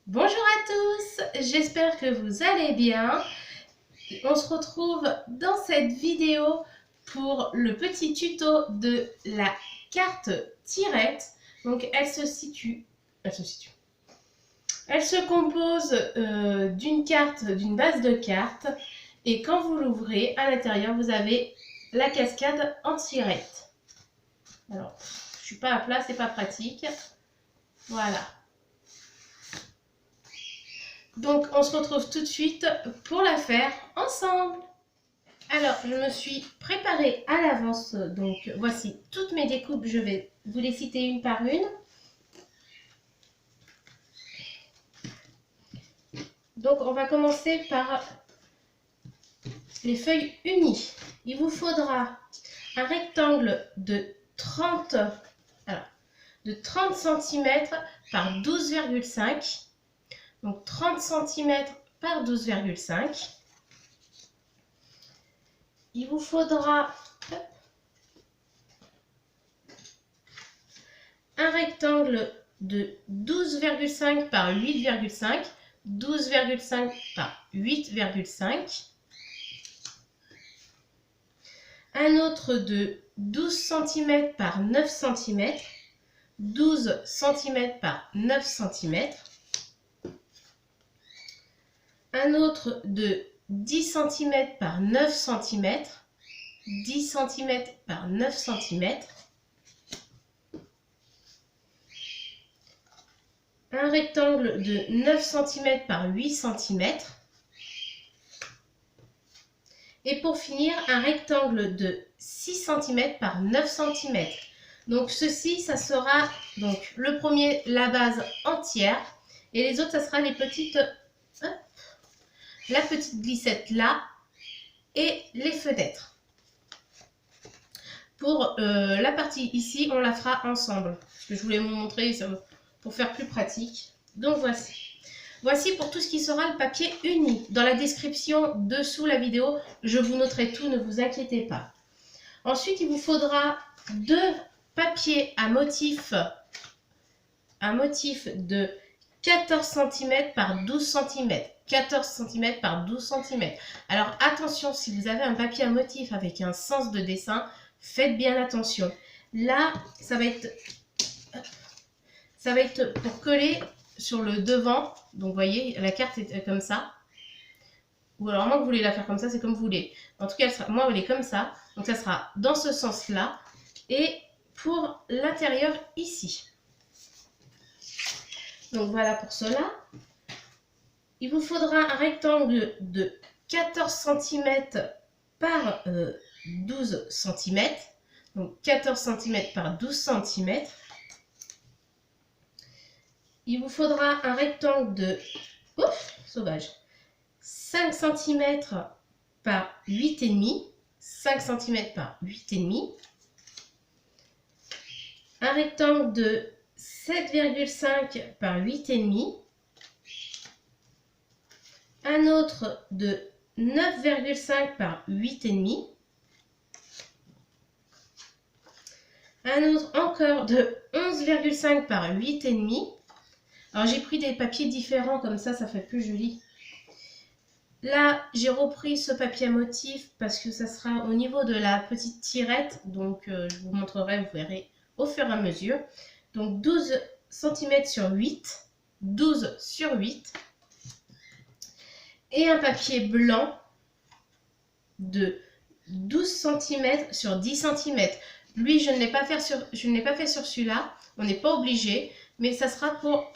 Bonjour à tous, j'espère que vous allez bien. On se retrouve dans cette vidéo pour le petit tuto de la carte tirette. Donc elle se compose d'une base de cartes et quand vous l'ouvrez, à l'intérieur vous avez la cascade en tirette. Alors, je suis pas à plat, c'est pas pratique. Voilà. Donc, on se retrouve tout de suite pour la faire ensemble. Alors, je me suis préparée à l'avance. Donc, voici toutes mes découpes. Je vais vous les citer une par une. Donc, on va commencer par les feuilles unies. Il vous faudra un rectangle de 30 cm par 12,5. Donc, 30 cm par 12,5. Il vous faudra un rectangle de 12,5 par 8,5, 12,5 par 8,5, un autre de 12 cm par 9 cm, 12 cm par 9 cm, un autre de 10 cm par 9 cm, 10 cm par 9 cm, un rectangle de 9 cm par 8 cm et pour finir un rectangle de 6 cm par 9 cm. Donc ceci, ça sera donc le premier, la base entière, et les autres, ça sera les petites, la petite glissette là et les fenêtres. Pour la partie ici, on la fera ensemble, parce que je voulais vous montrer pour faire plus pratique. Donc voici. Voici pour tout ce qui sera le papier uni. Dans la description dessous la vidéo, je vous noterai tout, ne vous inquiétez pas. Ensuite, il vous faudra deux papiers à motif de 14 cm par 12 cm. 14 cm par 12 cm. Alors attention, si vous avez un papier à motif avec un sens de dessin, faites bien attention. Là, ça va être pour coller sur le devant. Donc, vous voyez, la carte est comme ça. Ou alors, moi, vous voulez la faire comme ça, c'est comme vous voulez. En tout cas, moi, elle est comme ça. Donc, ça sera dans ce sens-là. Et pour l'intérieur, ici. Donc, voilà pour cela. Il vous faudra un rectangle de 14 cm par 12 cm. Donc, 14 cm par 12 cm. Il vous faudra un rectangle de 5 cm par 8,5. 5 cm par 8,5. Un rectangle de 7,5 par 8,5. Un autre de 9,5 par 8,5. Un autre encore de 11,5 par 8,5. Alors j'ai pris des papiers différents, comme ça fait plus joli. Là, j'ai repris ce papier à motif parce que ça sera au niveau de la petite tirette. Donc je vous montrerai, vous verrez au fur et à mesure. Donc 12 cm sur 8, 12 sur 8. Et un papier blanc de 12 cm sur 10 cm. Lui, je ne l'ai pas fait sur celui-là. On n'est pas obligé. Mais ça sera pour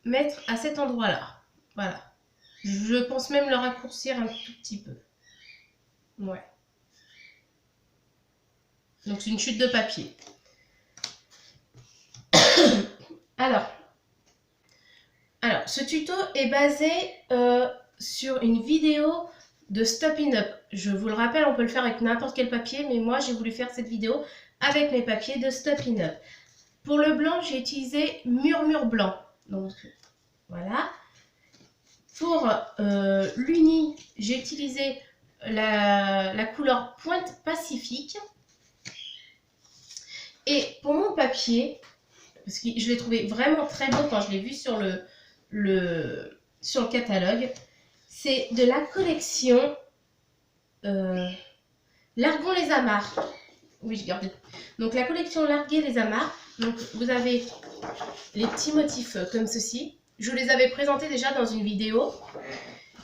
mettre à cet endroit-là. Voilà. Je pense même le raccourcir un tout petit peu. Ouais. Donc, c'est une chute de papier. Alors, ce tuto est basé sur une vidéo de Stopping Up. Je vous le rappelle, on peut le faire avec n'importe quel papier, mais moi, j'ai voulu faire cette vidéo avec mes papiers de Stopping Up. Pour le blanc, j'ai utilisé Murmure Blanc. Donc, voilà. Pour l'uni, j'ai utilisé la couleur Pointe Pacifique. Et pour mon papier, parce que je l'ai trouvé vraiment très beau quand je l'ai vu sur sur le catalogue. C'est de la collection Larguons les amarres. Oui, je garde. Donc la collection Larguer les amarres. Donc vous avez les petits motifs comme ceci. Je vous les avais présentés déjà dans une vidéo,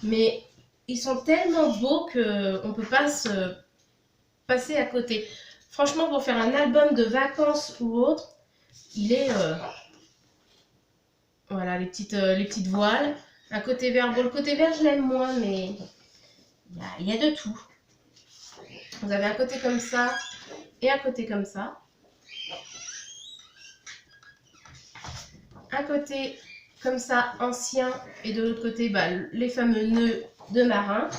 mais ils sont tellement beaux qu'on ne peut pas se passer à côté. Franchement, pour faire un album de vacances ou autre, il est... voilà, les petites voiles. Un côté vert. Bon, le côté vert, je l'aime moins, mais il y a de tout. Vous avez un côté comme ça et un côté comme ça. Un côté comme ça, ancien, et de l'autre côté, les fameux nœuds de marin.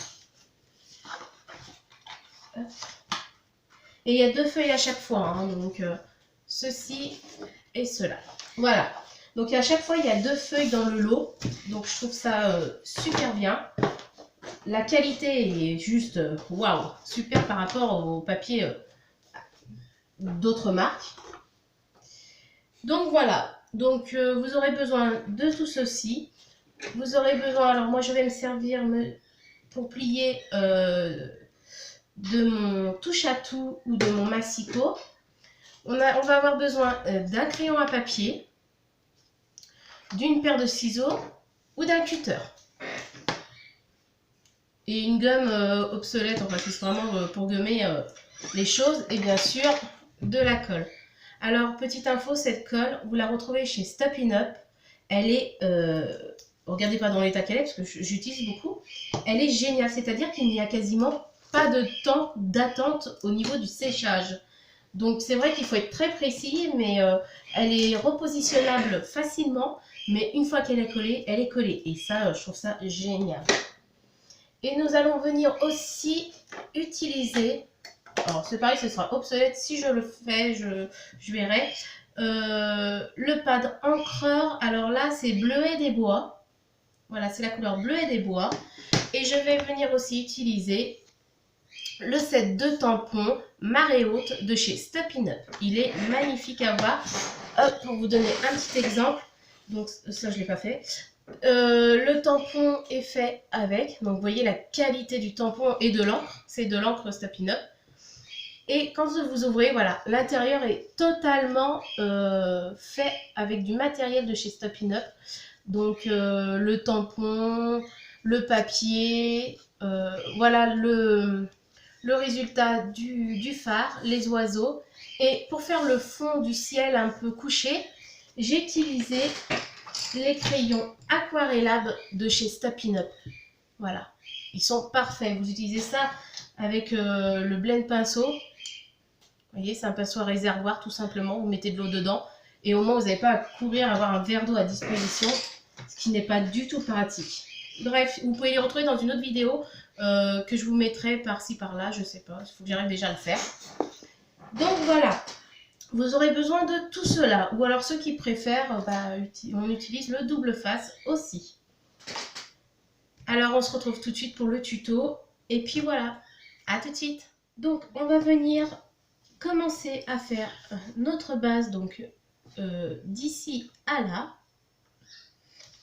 Et il y a 2 feuilles à chaque fois, hein, donc ceci et cela. Voilà. Donc à chaque fois, il y a 2 feuilles dans le lot. Donc je trouve ça super bien. La qualité est juste waouh, super par rapport au papier d'autres marques. Donc voilà. Donc vous aurez besoin de tout ceci. Vous aurez besoin, alors moi je vais me servir pour plier de mon touche à tout ou de mon massicot. On va avoir besoin d'un crayon à papier, d'une paire de ciseaux ou d'un cutter. Et une gomme obsolète, enfin c'est vraiment pour gommer les choses, et bien sûr de la colle. Alors petite info, cette colle, vous la retrouvez chez Stop-in-Up. Elle est, regardez pas dans l'état qu'elle est parce que j'utilise beaucoup, elle est géniale, c'est-à-dire qu'il n'y a quasiment pas de temps d'attente au niveau du séchage. Donc c'est vrai qu'il faut être très précis, mais elle est repositionnable facilement, mais une fois qu'elle est collée, elle est collée. Et ça, je trouve ça génial. Et nous allons venir aussi utiliser, alors c'est pareil, ce sera obsolète, si je le fais, je verrai, le pad encreur. Alors là, c'est Bleuet des Bois. Voilà, c'est la couleur Bleuet des Bois. Et je vais venir aussi utiliser le set de tampons marée haute de chez Stop-in-Up. Il est magnifique à voir. Hop, pour vous donner un petit exemple, donc ça je ne l'ai pas fait. Le tampon est fait avec, donc vous voyez la qualité du tampon et de l'encre, c'est de l'encre Stop-in-Up. Et quand vous ouvrez, voilà, l'intérieur est totalement fait avec du matériel de chez Stop-in-Up. Donc le tampon, le papier, voilà le résultat du phare, les oiseaux. Et pour faire le fond du ciel un peu couché, j'ai utilisé les crayons Aquarellab de chez Stop-in-Up. Voilà, ils sont parfaits. Vous utilisez ça avec le blend pinceau. Vous voyez, c'est un pinceau à réservoir tout simplement. Vous mettez de l'eau dedans et au moins vous n'avez pas à courir, avoir un verre d'eau à disposition, ce qui n'est pas du tout pratique. Bref, vous pouvez les retrouver dans une autre vidéo que je vous mettrai par-ci par-là, je sais pas, il faut que j'arrive déjà à le faire. Donc voilà, vous aurez besoin de tout cela, ou alors ceux qui préfèrent, on utilise le double face aussi. Alors on se retrouve tout de suite pour le tuto, et puis voilà, à tout de suite. Donc on va venir commencer à faire notre base, donc d'ici à là.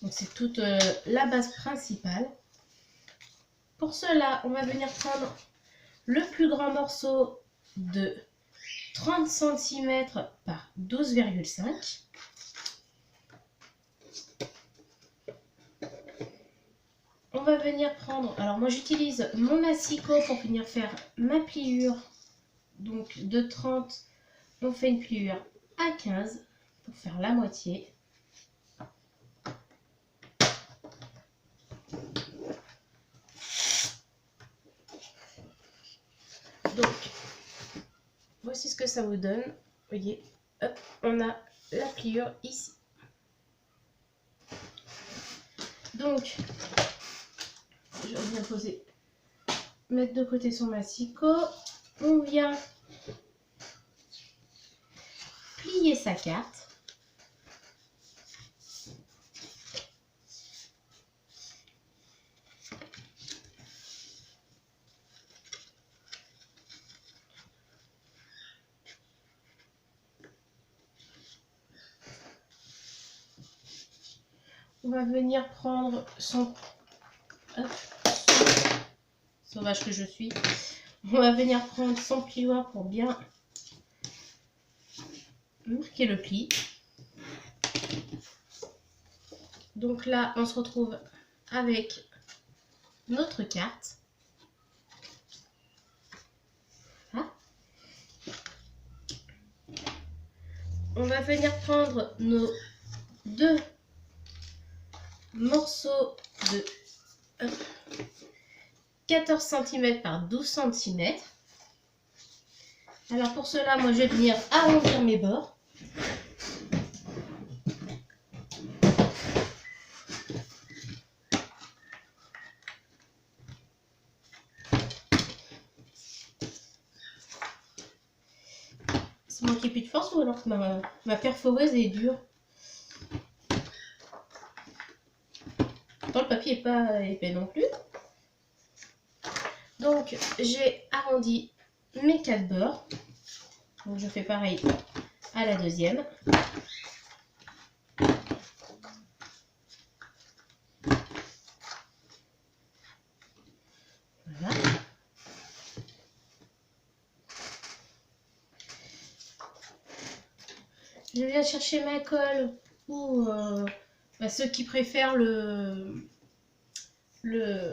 Donc c'est toute la base principale. Pour cela, on va venir prendre le plus grand morceau de 30 cm par 12,5. On va venir prendre, alors moi j'utilise mon massicot pour venir faire ma pliure. Donc de 30, on fait une pliure à 15 pour faire la moitié. Donc, voici ce que ça vous donne. Vous voyez, hop, on a la pliure ici. Donc, je viens poser, mettre de côté son massicot. On vient plier sa carte. on va venir prendre son... Hop, sauvage que je suis. On va venir prendre son plioir pour bien marquer le pli. Donc là, on se retrouve avec notre carte. Voilà. On va venir prendre nos 2 morceaux de 14 cm par 12 cm. Alors pour cela, moi je vais venir arrondir mes bords. C'est moi qui ai plus de force ou alors que ma perforeuse est dure. Pourtant le papier n'est pas épais non plus. Donc j'ai arrondi mes 4 bords. Donc je fais pareil à la deuxième. Voilà. Je viens chercher ma colle ou ceux qui préfèrent le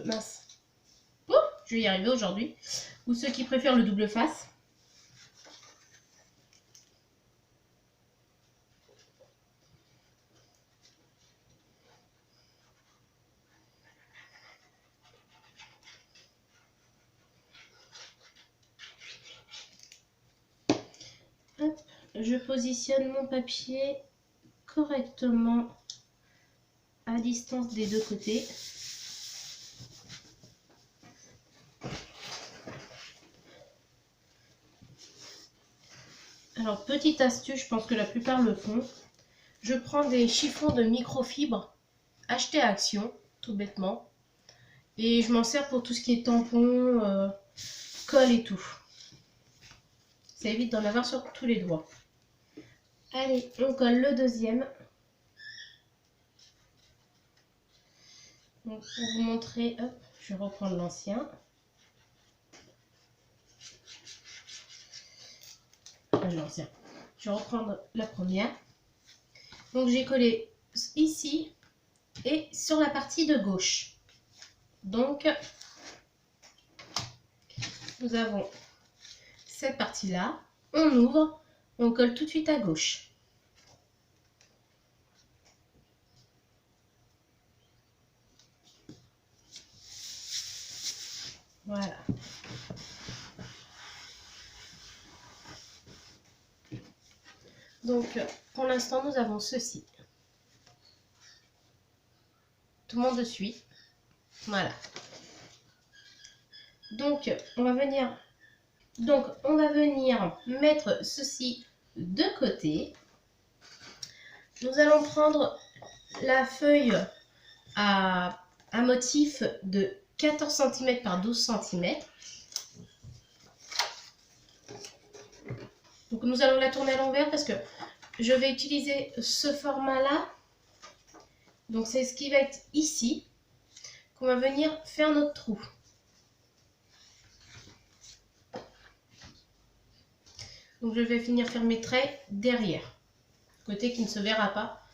mince. Oh, je vais y arriver aujourd'hui. Ou ceux qui préfèrent le double face. Hop, je positionne mon papier correctement à distance des 2 côtés. Alors, petite astuce, je pense que la plupart le font. Je prends des chiffons de microfibre achetés à Action, tout bêtement. Et je m'en sers pour tout ce qui est tampon, colle et tout. Ça évite d'en avoir sur tous les doigts. Allez, on colle le deuxième. Donc, pour vous montrer, hop, je vais reprendre l'ancien. L'ancien. Je vais reprendre la première. Donc, j'ai collé ici et sur la partie de gauche. Donc, nous avons cette partie-là. On ouvre, on colle tout de suite à gauche. Voilà. Donc, pour l'instant, nous avons ceci. Tout le monde suit. Voilà. Donc, on va venir mettre ceci de côté. Nous allons prendre la feuille à motif de 14 cm par 12 cm. Donc nous allons la tourner à l'envers parce que je vais utiliser ce format-là. Donc c'est ce qui va être ici qu'on va venir faire notre trou. Donc je vais venir faire mes traits derrière, côté qui ne se verra pas,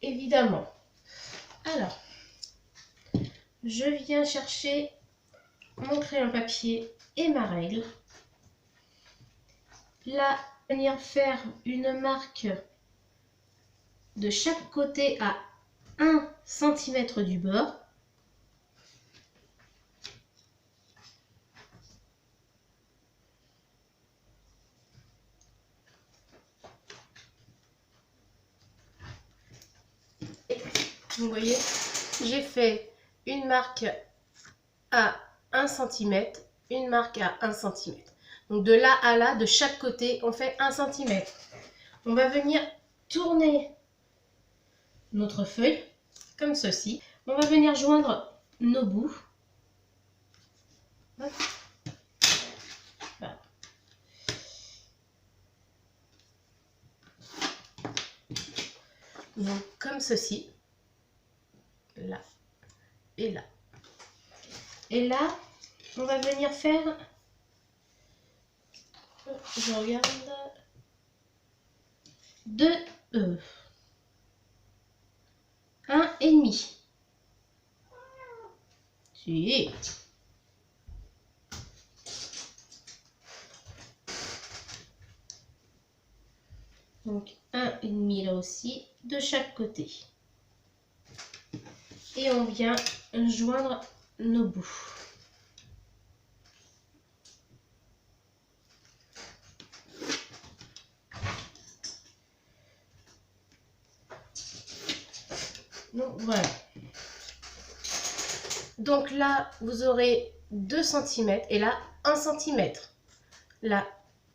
évidemment. Alors, je viens chercher mon crayon papier et ma règle. Là, venir faire une marque de chaque côté à 1 cm du bord. Vous voyez, j'ai fait une marque à 1 cm, une marque à 1 cm. Donc de là à là, de chaque côté, on fait 1 cm. On va venir tourner notre feuille comme ceci. On va venir joindre nos bouts. Voilà. Donc comme ceci. là et là. Et là, on va venir faire, je regarde, 1,5. Si. Donc 1,5 là aussi, de chaque côté. Et on vient joindre nos bouts. Donc voilà. Donc là, vous aurez 2 cm et là 1 cm. Là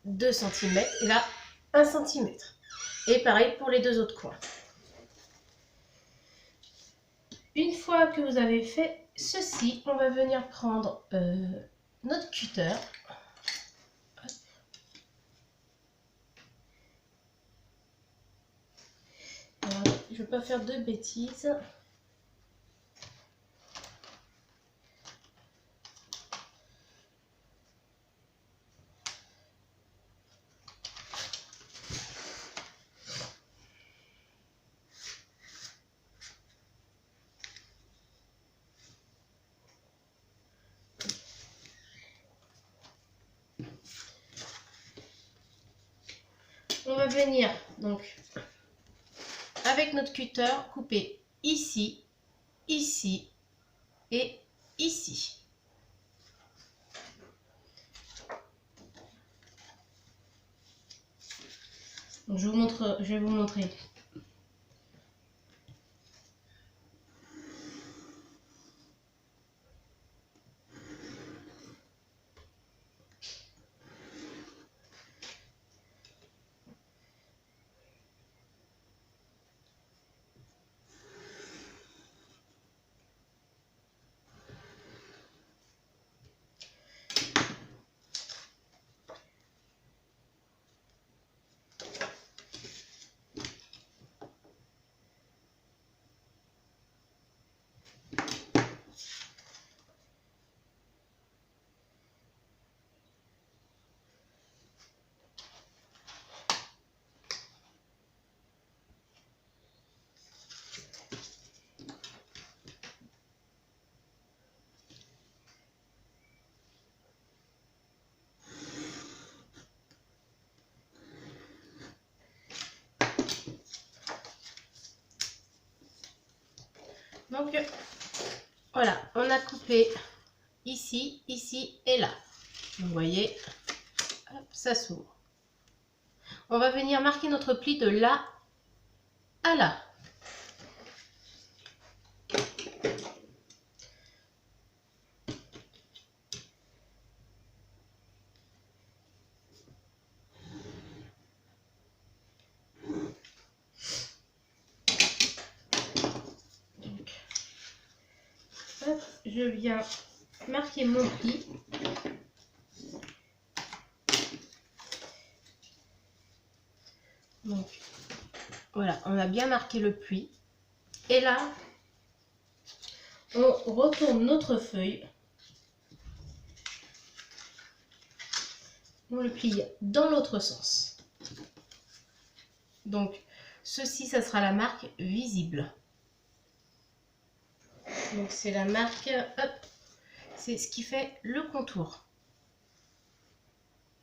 2 cm et là 1 cm. Et pareil pour les deux autres coins. Une fois que vous avez fait ceci, on va venir prendre notre cutter. Alors, je ne veux pas faire de bêtises. On va venir donc avec notre cutter couper ici, ici et ici. Donc je vais vous montrer. Donc voilà, on a coupé ici, ici et là. Vous voyez, hop, ça s'ouvre. On va venir marquer notre pli de là à là. Donc, hop, je viens marquer mon pli. Donc voilà, on a bien marqué le pli. Et là, on retourne notre feuille. On le plie dans l'autre sens. Donc ceci, ça sera la marque visible. Donc c'est la marque, hop, c'est ce qui fait le contour.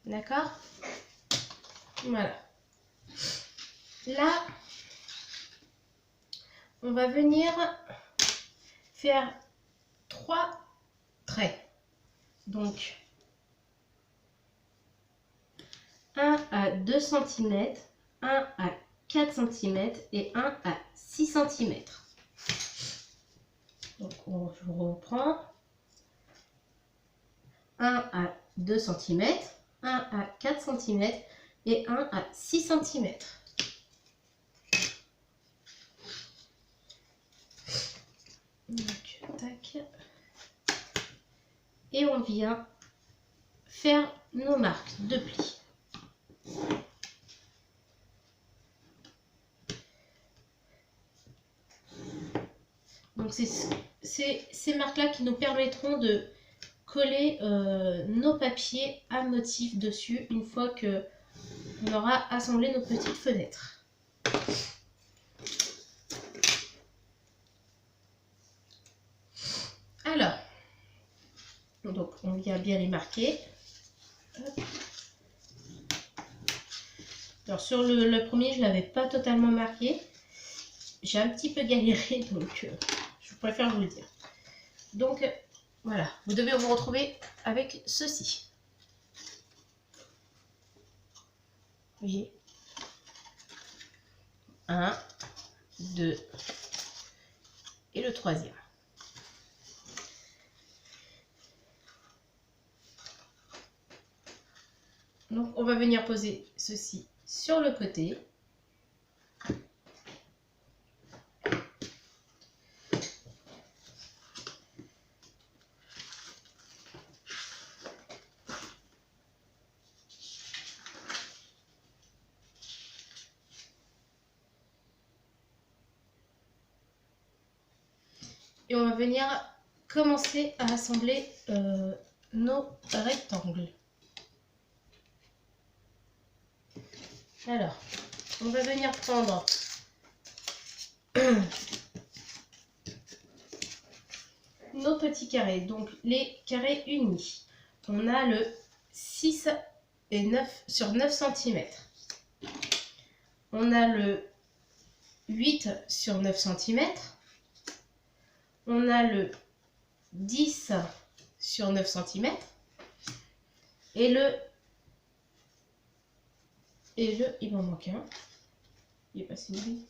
D'accord? Voilà. Là, on va venir faire 3 traits. Donc, 1 à 2 cm, 1 à 4 cm et 1 à 6 cm. Donc, je reprends. 1 à 2 cm, 1 à 4 cm et 1 à 6 cm. Donc, tac. Et on vient faire nos marques de plis. Donc c'est ces marques-là qui nous permettront de coller nos papiers à motif dessus une fois que on aura assemblé nos petites fenêtres. Alors, donc on vient bien les marquer. Hop. Alors sur le premier, je ne l'avais pas totalement marqué. J'ai un petit peu galéré, donc je préfère vous le dire. Donc voilà, vous devez vous retrouver avec ceci. Vous voyez, 1, 2 et le troisième. Donc on va venir poser ceci sur le côté. Et on va venir commencer à assembler nos rectangles. Alors, on va venir prendre nos petits carrés, donc les carrés unis. On a le 6 et 9 sur 9 cm. On a le 8 sur 9 cm. On a le 10 sur 9 cm. Et il m'en manque un. Il est passé où lui?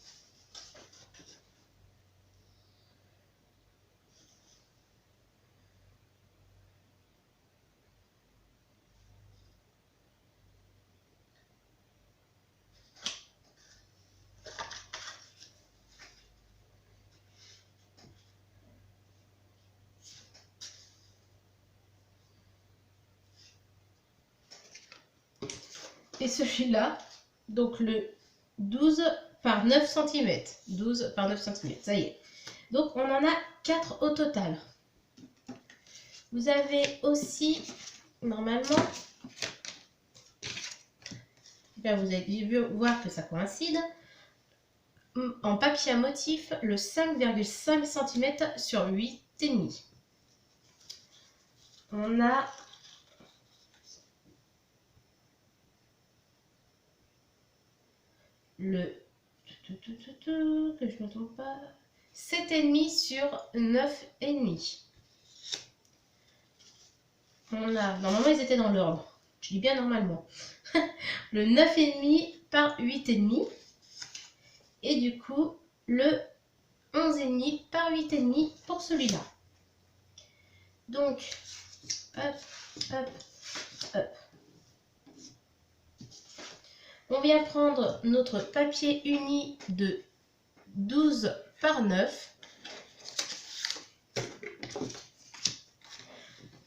Et celui-là, donc le 12 par 9 cm. 12 par 9 cm, ça y est. Donc on en a 4 au total. Vous avez aussi, normalement, bien vous avez vu voir que ça coïncide, en papier à motif, le 5,5 cm sur 8,5. On a le que je ne me trompe pas, 7,5 sur 9,5. On a, normalement ils étaient dans l'ordre, je dis bien normalement, le 9,5 par 8,5 et du coup le 11,5 par 8,5 pour celui-là. Donc hop, hop, hop. On vient prendre notre papier uni de 12 par 9.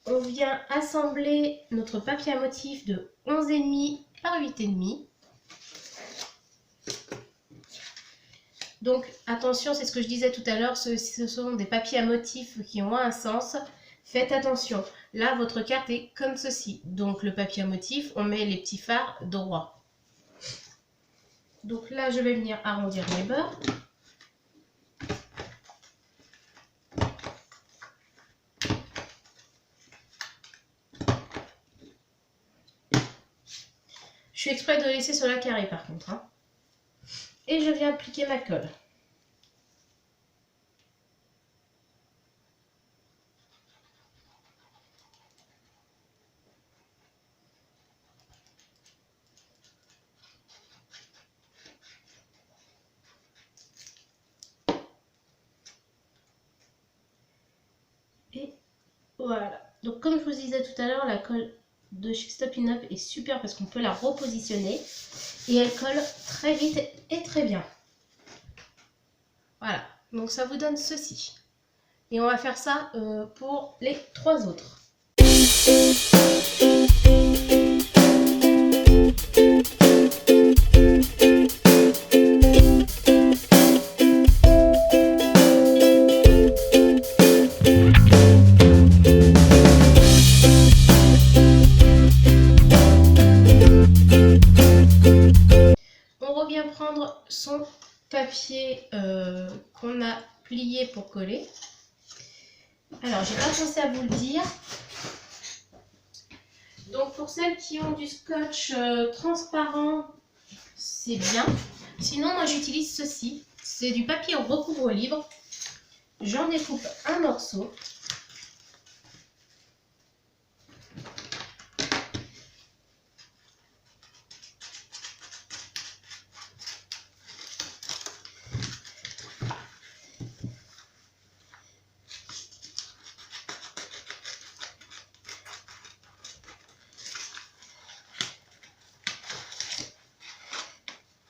On vient assembler notre papier à motif de 11,5 par 8,5. Donc attention, c'est ce que je disais tout à l'heure, ce sont des papiers à motif qui ont un sens. Faites attention. Là, votre carte est comme ceci. Donc le papier à motif, on met les petits phares droits. Donc là, je vais venir arrondir mes bords. Je suis exprès de laisser cela carré par contre. Hein. Et je viens appliquer ma colle. Et voilà. Donc comme je vous disais tout à l'heure, la colle de chez Stoppin' Up est super parce qu'on peut la repositionner et elle colle très vite et très bien. Voilà, donc ça vous donne ceci. Et on va faire ça pour les 3 autres. plier pour coller. Alors, j'ai pas pensé à vous le dire. Donc, pour celles qui ont du scotch transparent, c'est bien. Sinon, moi, j'utilise ceci. C'est du papier recouvre-livre. J'en découpe un morceau.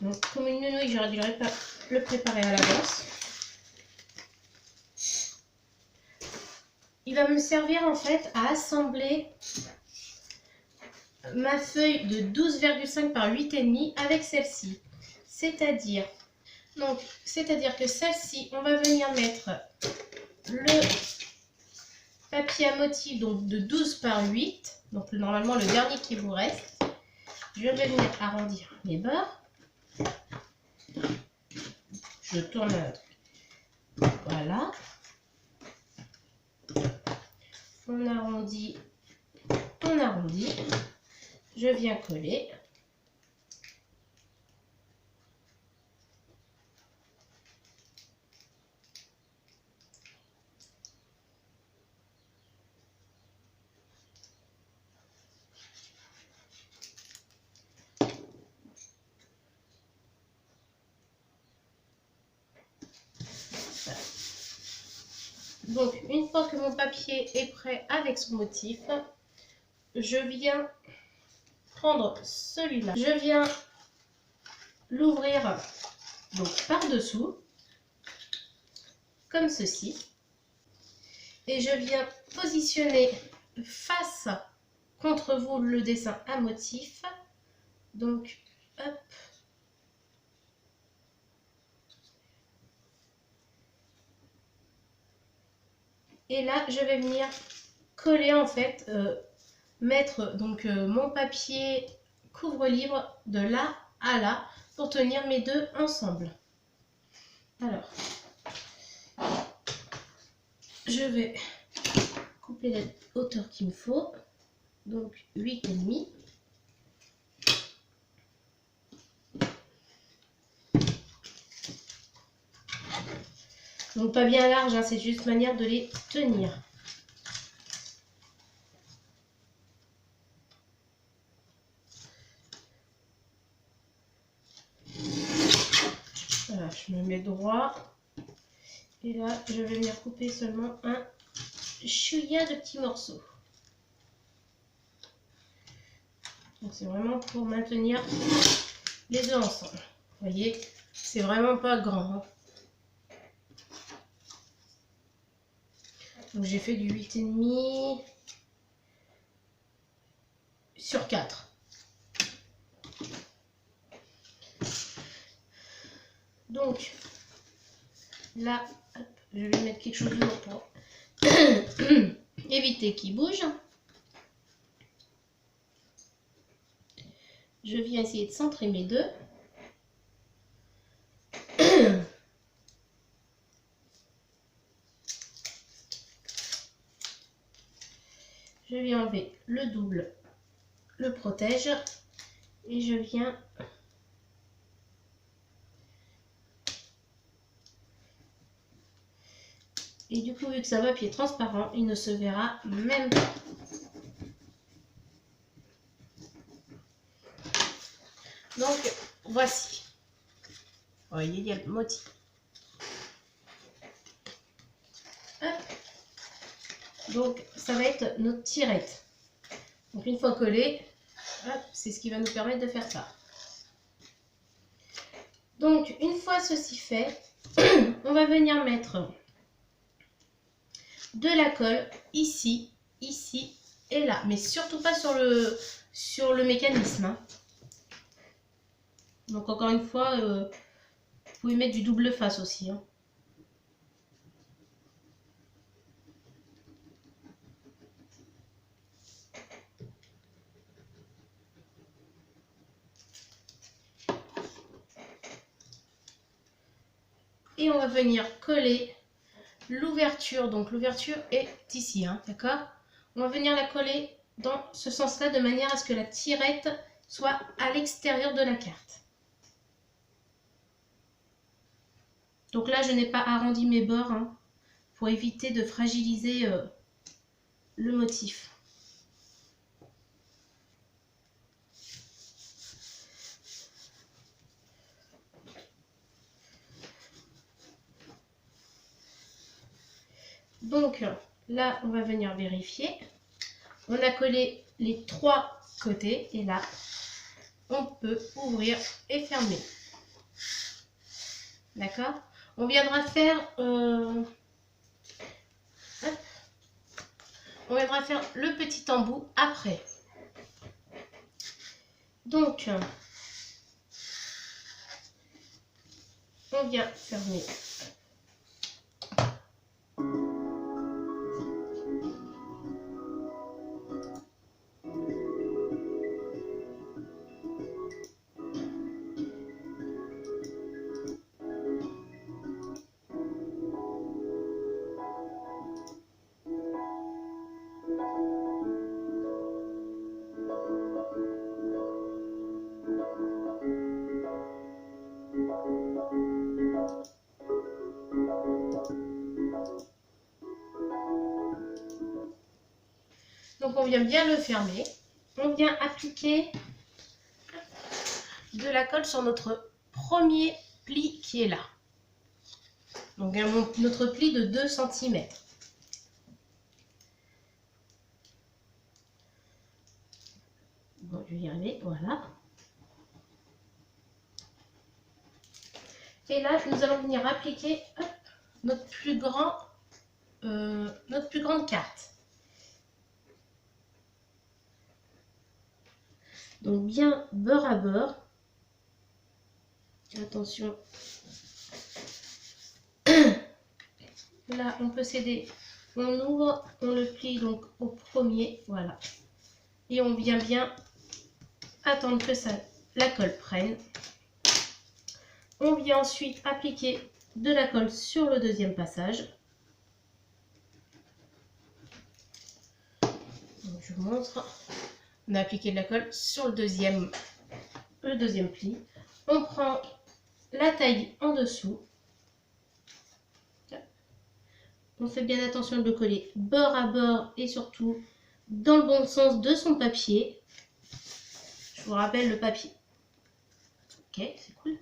Donc, comme une nouille, j'aurais dû le préparer à l'avance. Il va me servir en fait à assembler ma feuille de 12,5 par 8,5 avec celle-ci. C'est-à-dire que celle-ci, on va venir mettre le papier à motif donc de 12 par 8. Donc normalement le dernier qui vous reste. Je vais venir arrondir les bords. Je tourne un truc. Voilà. On arrondit. On arrondit. Je viens coller. Donc, une fois que mon papier est prêt avec son motif, je viens prendre celui-là. Je viens l'ouvrir donc par-dessous, comme ceci. Et je viens positionner face contre vous le dessin à motif. Donc, hop. Et là, je vais venir coller en fait, mettre donc mon papier couvre-livre de là à là pour tenir mes deux ensemble. Alors, je vais couper la hauteur qu'il me faut, donc 8,5. Donc pas bien large, hein, c'est juste manière de les tenir. Voilà, je me mets droit. Et là, je vais venir couper seulement un chouïa de petits morceaux. Donc c'est vraiment pour maintenir les deux ensemble. Vous voyez, c'est vraiment pas grand. Hein. Donc j'ai fait du 8,5 sur 4. Donc là, hop, je vais mettre quelque chose de lourd pour éviter qu'il bouge. Je viens essayer de centrer mes deux. Je viens enlever le double, le protège et je viens et du coup vu que c'est un papier transparent, il ne se verra même pas. Donc voici. Vous voyez, il y a le motif. Hop. Donc ça va être notre tirette. Donc une fois collé, c'est ce qui va nous permettre de faire ça. Donc une fois ceci fait, on va venir mettre de la colle ici, ici et là, mais surtout pas sur le mécanisme. Hein. Donc encore une fois, vous pouvez mettre du double face aussi. Hein. Et on va venir coller l'ouverture. Donc l'ouverture est ici, hein, d'accord? On va venir la coller dans ce sens-là de manière à ce que la tirette soit à l'extérieur de la carte. Donc là, je n'ai pas arrondi mes bords hein, pour éviter de fragiliser le motif. Donc là, on va venir vérifier. On a collé les 3 côtés et là, on peut ouvrir et fermer. D'accord? On viendra faire le petit embout après. Donc, on vient fermer. Donc on vient bien le fermer. On vient appliquer de la colle sur notre premier pli qui est là. Donc notre pli de 2 cm. Bon, je vais y arriver, voilà. Et là, nous allons venir appliquer hop, notre plus grande carte. Donc bien beurre à beurre. Attention. Là, on peut s'aider. On ouvre, on le plie donc au premier, voilà. Et on vient bien attendre que la colle prenne. On vient ensuite appliquer de la colle sur le deuxième passage. Donc, je vous montre. On a appliqué de la colle sur le deuxième pli. On prend la taille en dessous. On fait bien attention de coller bord à bord et surtout dans le bon sens de son papier. Je vous rappelle le papier. Ok, c'est cool.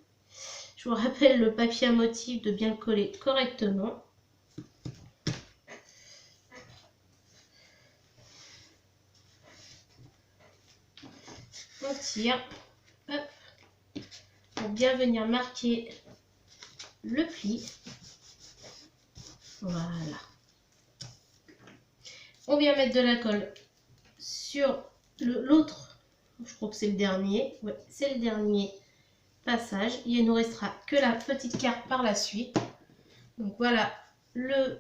Je vous rappelle le papier à motif de bien le coller correctement. On tire, hop, pour bien venir marquer le pli. Voilà. On vient mettre de la colle sur l'autre, je crois que c'est le dernier, ouais, c'est le dernier passage. Il ne nous restera que la petite carte par la suite. Donc voilà le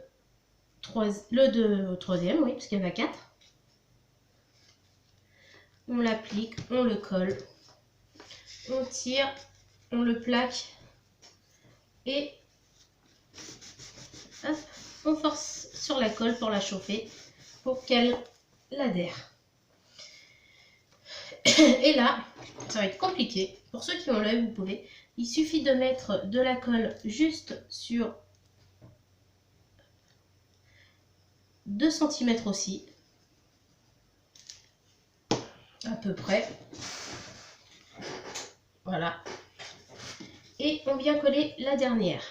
troisième, oui, parce qu'il y en a 4. On l'applique, on le colle, on tire, on le plaque et hop, on force sur la colle pour la chauffer pour qu'elle adhère. Et là, ça va être compliqué. Pour ceux qui ont l'œil, vous pouvez. Il suffit de mettre de la colle juste sur 2 cm aussi. À peu près. Voilà. Et on vient coller la dernière.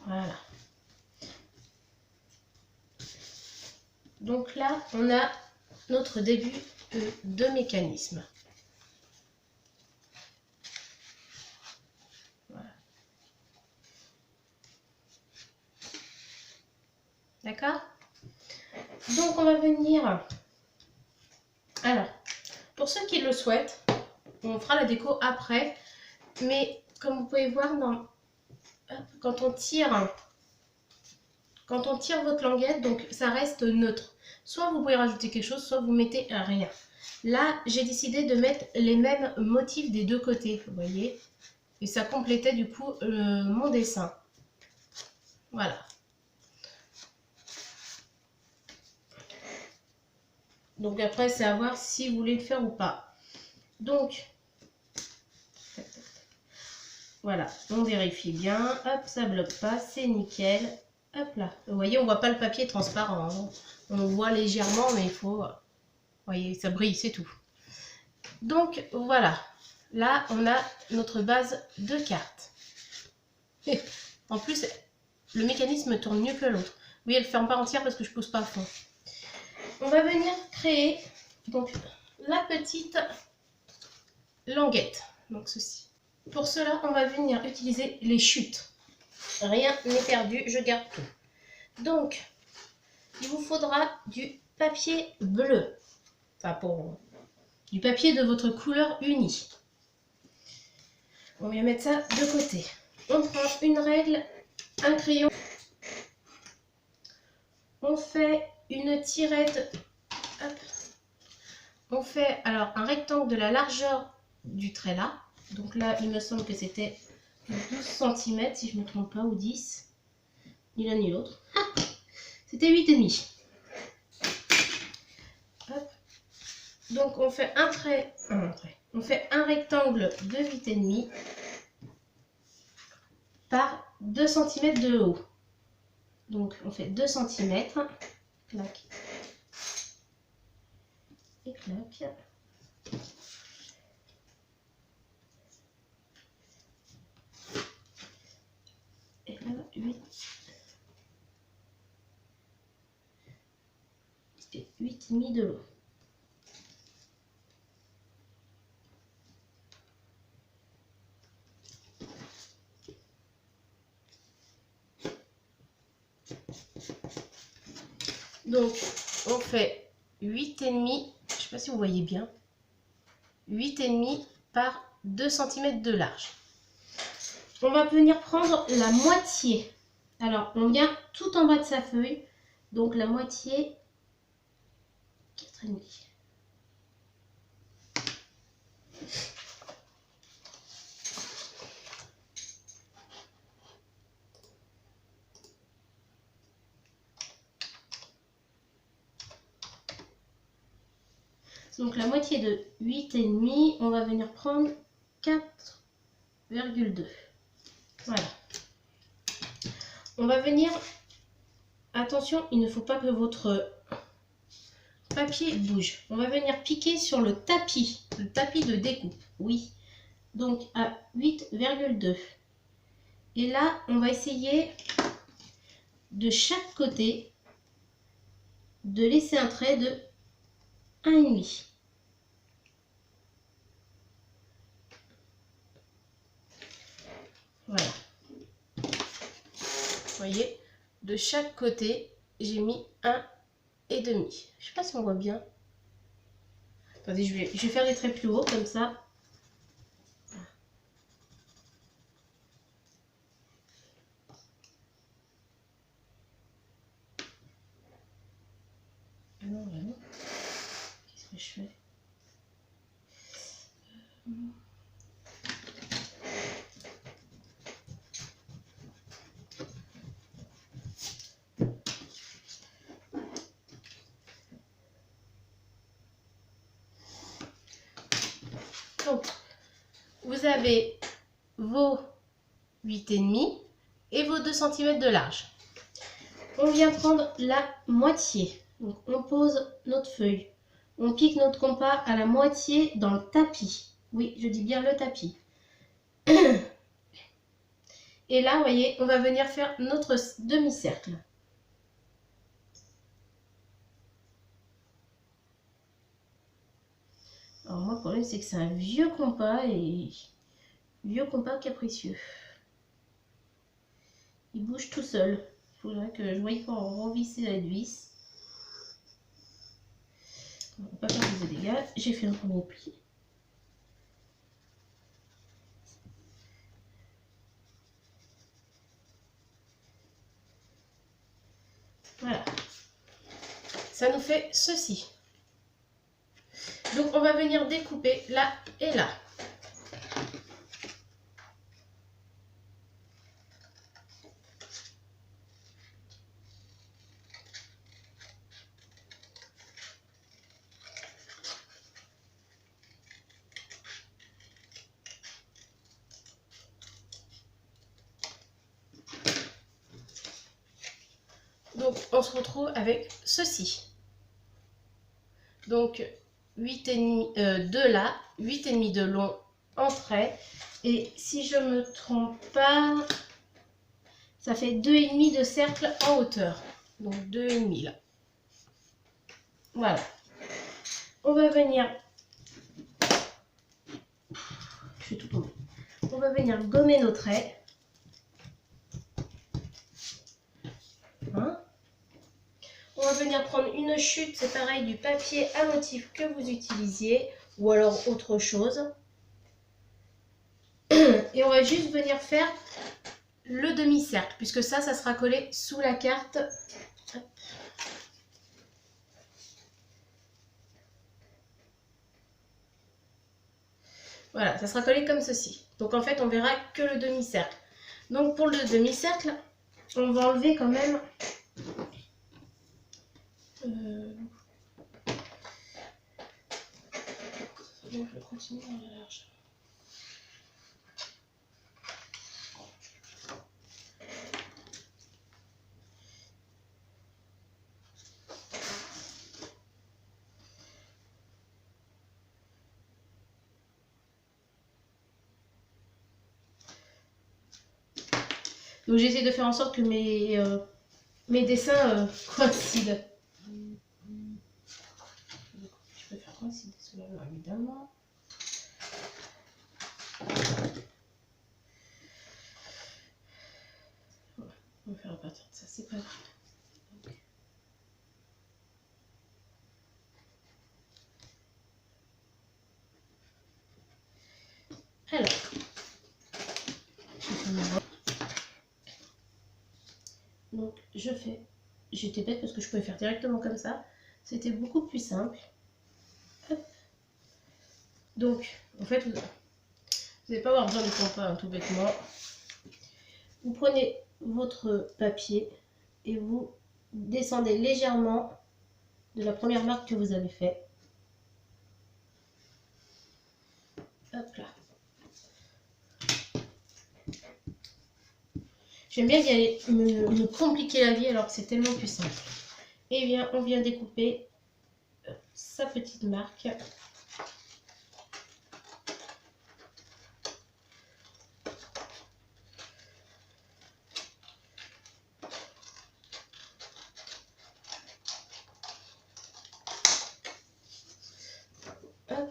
Voilà. Donc là, on a notre début de mécanisme. Voilà. D'accord? Donc on va venir... Alors, pour ceux qui le souhaitent, on fera la déco après, mais comme vous pouvez voir, quand on tire votre languette, donc ça reste neutre. Soit vous pouvez rajouter quelque chose, soit vous mettez rien. Là, j'ai décidé de mettre les mêmes motifs des deux côtés, vous voyez. Et ça complétait du coup mon dessin. Voilà. Donc après, c'est à voir si vous voulez le faire ou pas. Donc, voilà, on vérifie bien. Hop, ça bloque pas, c'est nickel. Hop là. Vous voyez, on voit pas le papier transparent, hein. On voit légèrement, mais il faut... Vous voyez, ça brille, c'est tout. Donc, voilà. Là, on a notre base de cartes. En plus, le mécanisme tourne mieux que l'autre. Oui, elle ne ferme pas entière parce que je ne pousse pas à fond. On va venir créer donc la petite languette. Donc ceci. Pour cela, on va venir utiliser les chutes. Rien n'est perdu, je garde tout. Donc, il vous faudra du papier bleu. Enfin, du papier de votre couleur unie. On va mettre ça de côté. On prend une règle, un crayon. On fait une tirette. Hop. On fait alors un rectangle de la largeur du trait là. Donc là, il me semble que c'était 12 cm si je ne me trompe pas, ou 10. Ni l'un ni l'autre. Ah, c'était 8,5. Hop. Donc on fait un trait. On fait un rectangle de 8,5 par 2 cm de haut. Donc on fait 2 cm. Clac. Et clac. Et là, 8,5 de haut. Donc, on fait 8,5, je ne sais pas si vous voyez bien, 8,5 par 2 cm de large. On va venir prendre la moitié. Alors, on vient tout en bas de sa feuille, donc la moitié, 4,5. Donc la moitié de 8,5, on va venir prendre 4,2. Voilà. On va venir, attention, il ne faut pas que votre papier bouge. On va venir piquer sur le tapis de découpe, oui. Donc à 8,2. Et là, on va essayer de chaque côté de laisser un trait de 1,5. Voilà. Vous voyez, de chaque côté, j'ai mis 1,5. Je ne sais pas si on voit bien. Attendez, je vais faire des traits plus hauts comme ça. Ah non, là non. Qu'est-ce que je fais? Donc, vous avez vos 8,5 et vos 2 cm de large. On vient prendre la moitié. Donc, on pose notre feuille. On pique notre compas à la moitié dans le tapis. Oui, je dis bien le tapis. Et là, vous voyez, on va venir faire notre demi-cercle. Alors moi, le problème, c'est que c'est un vieux compas et vieux compas capricieux. Il bouge tout seul. Il faudrait que je voie pour revisser la vis. On ne va pas faire des dégâts. J'ai fait un premier pli. Voilà. Ça nous fait ceci. Donc on va venir découper là et là. Donc on se retrouve avec ceci. Donc 8,5 de là, 8,5 de long en trait. Et si je me trompe pas, ça fait 2,5 de cercle en hauteur. Donc 2,5 là. Voilà. On va venir... Je suis tout tombé. On va venir gommer nos traits. Hein? On va venir prendre une chute, c'est pareil, du papier à motif que vous utilisiez, ou alors autre chose. Et on va juste venir faire le demi-cercle, puisque ça sera collé sous la carte. Hop. Voilà, ça sera collé comme ceci. Donc en fait, on verra que le demi-cercle. Donc pour le demi-cercle, on va enlever quand même... Je vais continuer dans la large. Donc j'essaie de faire en sorte que mes dessins coïncident. Je peux faire coïncider cela, évidemment. Voilà, on va faire à partir de ça, c'est pas grave. Alors, donc je fais, j'étais bête parce que je pouvais faire directement comme ça, c'était beaucoup plus simple. Hop. Donc, en fait, vous n'allez pas avoir besoin de compas, hein, tout bêtement. Vous prenez votre papier et vous descendez légèrement de la première marque que vous avez fait. Hop là. J'aime bien me compliquer la vie alors que c'est tellement plus simple. Et bien, on vient découper sa petite marque. Hop.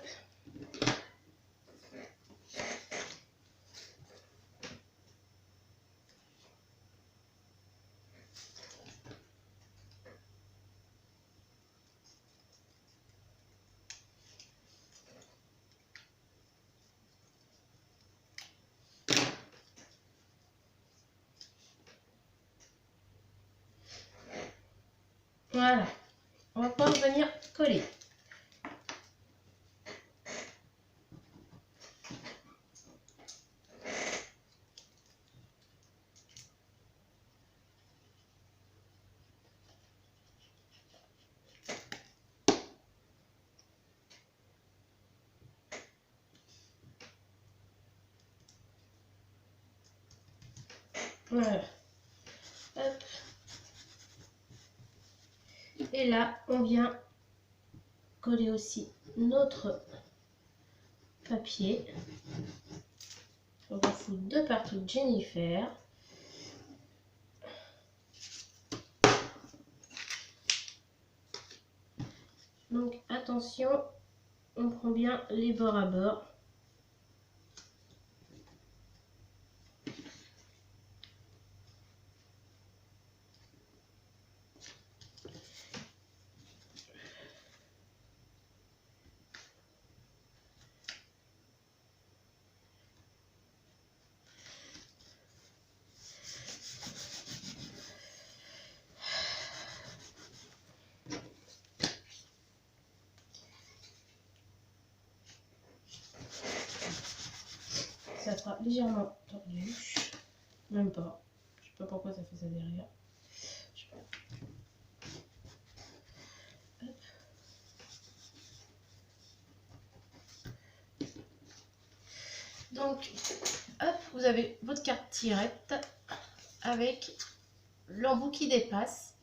Voilà. On va pouvoir venir coller. Voilà. Hop. Et là, on vient coller aussi notre papier. On va foutre de partout Jennifer. Donc attention, on prend bien les bords à bord. ça sera légèrement tordu. Même pas. Je sais pas pourquoi ça fait ça derrière. Donc, hop, vous avez votre carte tirette avec l'embout qui dépasse.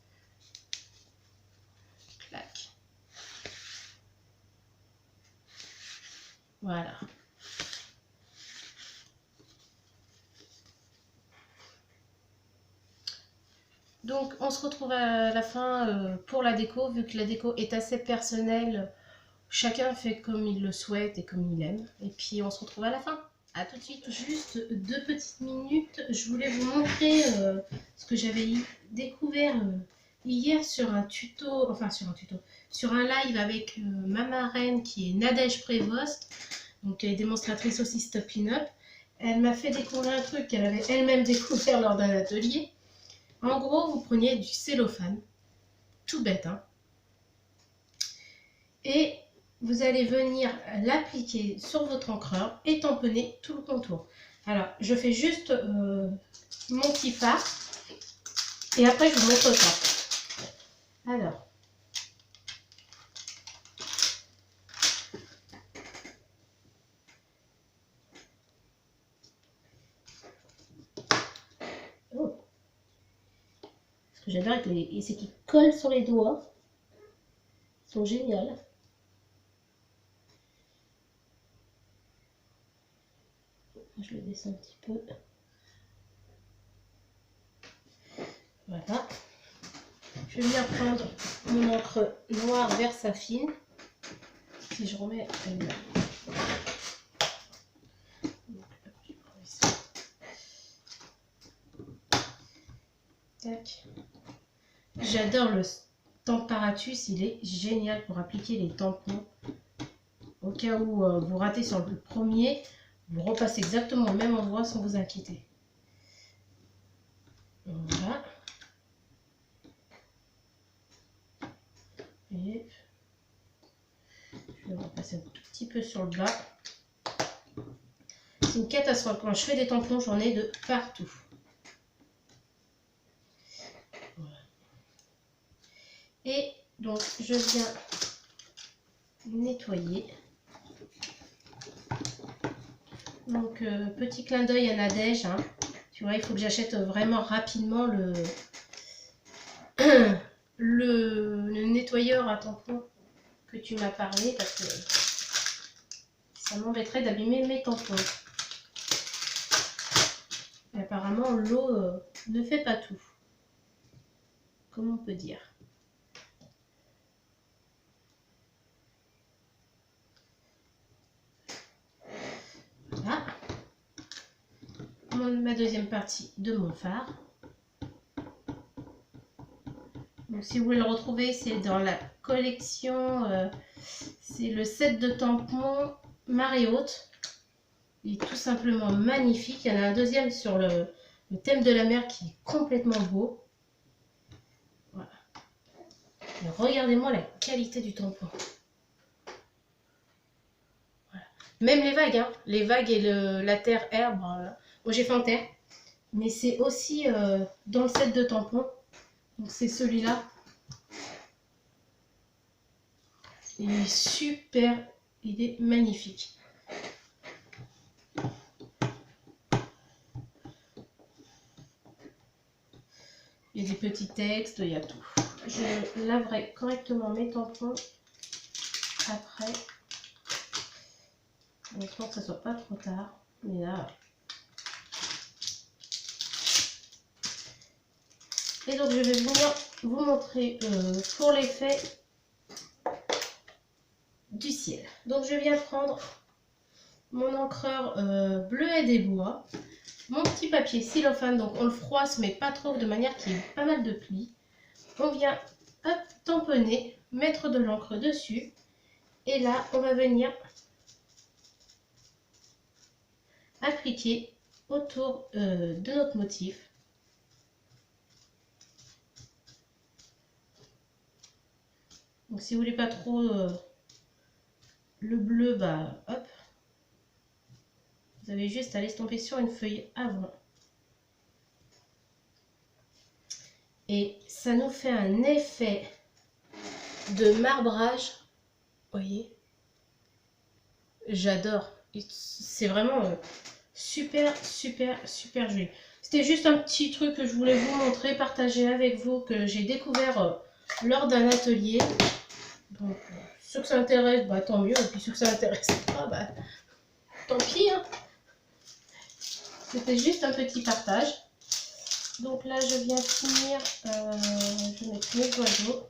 Clac. Voilà. Donc, on se retrouve à la fin pour la déco. Vu que la déco est assez personnelle, chacun fait comme il le souhaite et comme il aime. Et puis, on se retrouve à la fin. A tout de suite. Juste 2 petites minutes. Je voulais vous montrer ce que j'avais découvert hier sur un tuto, sur un live avec ma marraine qui est Nadège Prévost. Donc, elle est démonstratrice aussi Stoppin' Up. Elle m'a fait découvrir un truc qu'elle avait elle-même découvert lors d'un atelier. En gros, vous preniez du cellophane, tout bête, hein, et vous allez venir l'appliquer sur votre encreur et tamponner tout le contour. Alors, je fais juste mon petit fard et après je vous montre ça. Alors, oh. Ce que j'adore avec c'est qu'ils collent sur les doigts, ils sont géniaux. Je le descends un petit peu. Voilà. Je vais venir prendre mon encre noire Versafine. Si je remets là. Tac. J'adore le Stamparatus, il est génial pour appliquer les tampons. Au cas où vous ratez sur le premier, vous repassez exactement au même endroit sans vous inquiéter. Voilà. Et je vais repasser un tout petit peu sur le bas. C'est une catastrophe. Quand je fais des tampons, j'en ai de partout. Voilà. Et donc, je viens nettoyer. Donc, petit clin d'œil à Nadège. Hein. Tu vois, il faut que j'achète vraiment rapidement le nettoyeur à tampons que tu m'as parlé parce que ça m'embêterait d'abîmer mes tampons. Et apparemment, l'eau ne fait pas tout, comme on peut dire. Voilà. Ma deuxième partie de mon fard. Donc, si vous voulez le retrouver, c'est dans la collection, c'est le set de tampons Marée Haute. Il est tout simplement magnifique. Il y en a un deuxième sur le thème de la mer qui est complètement beau. Voilà. Et regardez-moi la qualité du tampon. Voilà. Même les vagues, hein. Les vagues et la terre herbe. Moi j'ai fait en terre, mais c'est aussi dans le set de tampons. Donc c'est celui-là. Il est super, il est magnifique. Il y a des petits textes, il y a tout. Je laverai correctement mes tampons après. J'espère que ça ne soit pas trop tard. Mais là. Et donc je vais venir vous montrer pour l'effet du ciel. Donc je viens prendre mon encreur bleuet des bois. Mon petit papier cellophane, donc on le froisse mais pas trop de manière qu'il y ait pas mal de plis. On vient hop, tamponner, mettre de l'encre dessus et là on va venir appliquer autour de notre motif. Donc si vous voulez pas trop le bleu, bah hop, vous avez juste à l'estomper sur une feuille avant. Et ça nous fait un effet de marbrage. Vous voyez? J'adore. C'est vraiment super, super, super joli. C'était juste un petit truc que je voulais vous montrer, partager avec vous, que j'ai découvert lors d'un atelier. Donc, ceux que ça intéresse, bah, tant mieux. Et puis ceux que ça intéresse pas, bah, tant pis. Hein. C'était juste un petit partage. Donc là, je viens finir. Je mets mes oiseaux.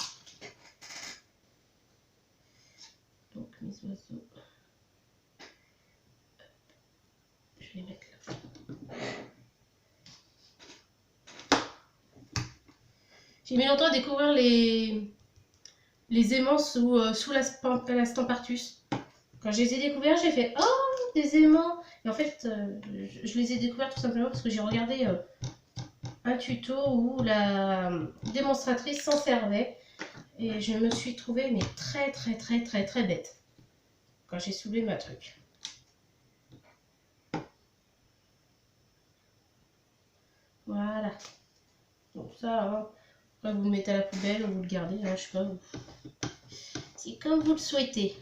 Donc mes oiseaux. Je vais les mettre là. J'ai mis longtemps à découvrir les aimants sous la Stampartus. Quand je les ai découverts, j'ai fait « Oh, des aimants !» Et en fait, je les ai découverts tout simplement parce que j'ai regardé un tuto où la démonstratrice s'en servait. Et je me suis trouvée mais très très très très très bête quand j'ai soulevé ma truc. Voilà. Donc ça, hein, après vous le mettez à la poubelle ou vous le gardez, hein, je sais pas. C'est comme vous le souhaitez.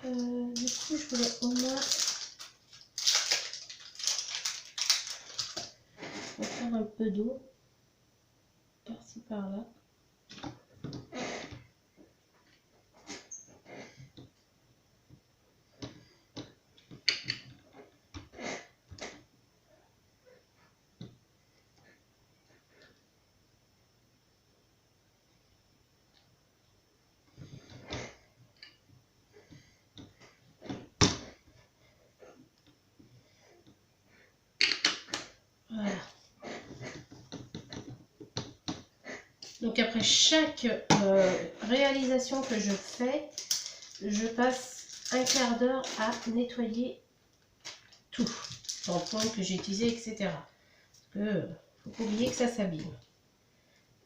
Du coup, je voulais au moins faire un peu d'eau par-ci par-là. Voilà. Donc après chaque réalisation que je fais, je passe un quart d'heure à nettoyer tout, tampon que j'ai utilisé, etc. Parce que faut pas oublier que ça s'abîme.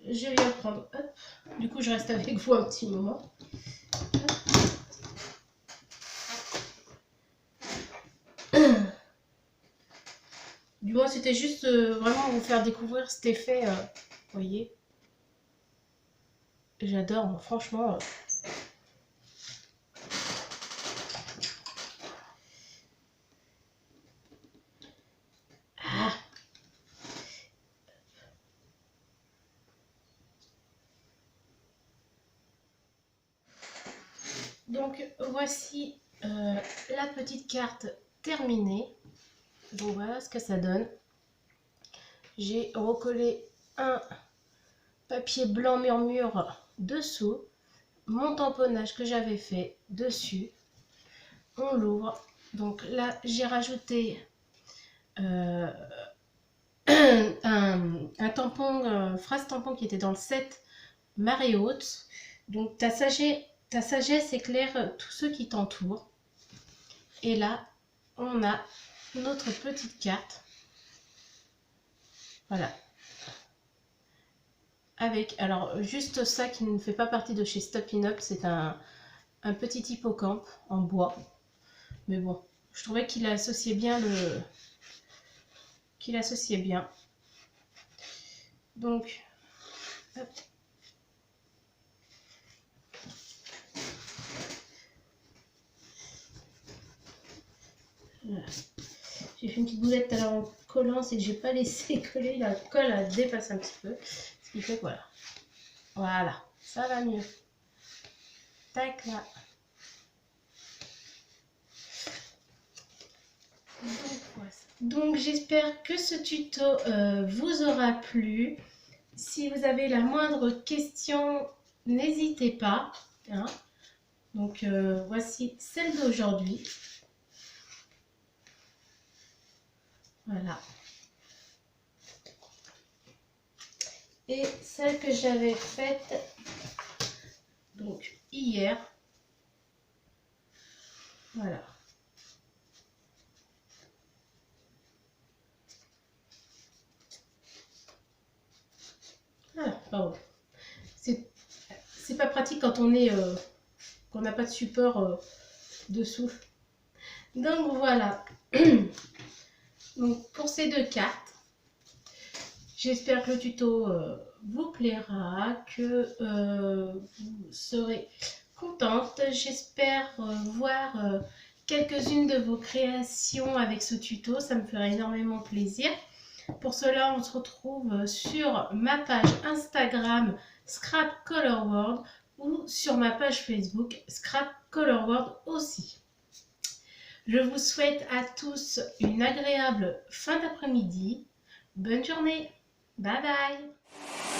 Je viens prendre, hop, du coup je reste avec vous un petit moment. Du moins c'était juste vraiment vous faire découvrir cet effet, vous voyez. J'adore, franchement. Ah. Donc voici la petite carte terminée. Donc voilà ce que ça donne. J'ai recollé un papier blanc murmure dessous, mon tamponnage que j'avais fait dessus. On l'ouvre. Donc là j'ai rajouté un phrase tampon qui était dans le set marée haute. Donc ta sagesse éclaire tous ceux qui t'entourent. Et là on a notre petite carte. Voilà. Avec, alors juste ça qui ne fait pas partie de chez Stoppin' Up, c'est un petit hippocampe en bois. Mais bon, je trouvais qu'il associait bien Donc, hop. Voilà. J'ai fait une petite boulette tout à l'heure en collant, c'est que j'ai pas laissé coller, la colle a dépassé un petit peu. Ce qui fait que voilà. Voilà, ça va mieux. Tac là. Donc j'espère que ce tuto vous aura plu. Si vous avez la moindre question, n'hésitez pas. Hein. Donc voici celle d'aujourd'hui. Voilà. Et celle que j'avais faite donc hier. Voilà. Voilà, pardon. C'est pas pratique quand on est qu'on n'a pas de support dessous. Donc voilà. Donc pour ces deux cartes, j'espère que le tuto vous plaira, que vous serez contente. J'espère voir quelques-unes de vos créations avec ce tuto. Ça me ferait énormément plaisir. Pour cela, on se retrouve sur ma page Instagram Scrap Color World ou sur ma page Facebook Scrap Color World aussi. Je vous souhaite à tous une agréable fin d'après-midi. Bonne journée. Bye bye.